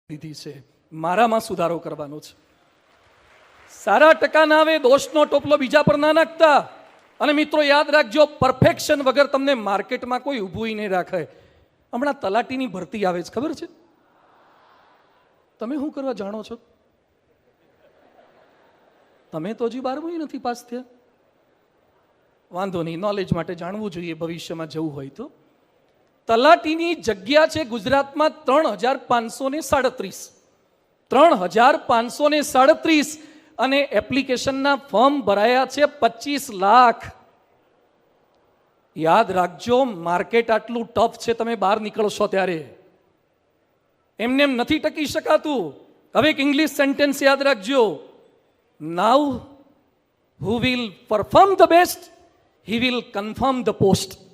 લીધી છે, મારામાં સુધારો કરવાનો છે. સારા ટકા ના આવે, દોષનો ટોપલો બીજા પર ના નાખતા. અને મિત્રો યાદ રાખજો, પરફેક્શન વગર તમને માર્કેટમાં કોઈ ઊભું નહીં રાખે. હમણાં તલાટીની ભરતી આવે છે, ખબર છે? તમે શું કરવા જાણો છો? તમે તો હજી 12મું નથી પાસ થયા. વાંધો નહીં, નોલેજ માટે જાણવું જોઈએ ભવિષ્યમાં જવું હોય તો. તલાટીની જગ્યા છે ગુજરાતમાં 3537. 3537 અને એપ્લિકેશનના ફોર્મ ભરાયા છે 25 લાખ. યાદ રાખજો, માર્કેટ આટલું ટફ છે, તમે બહાર નીકળશો ત્યારે એમને એમ નથી ટકી શકાતું. હવે એક ઇંગ્લિશ સેન્ટેન્સ યાદ રાખજો. Now who will perform the best, he will confirm the post.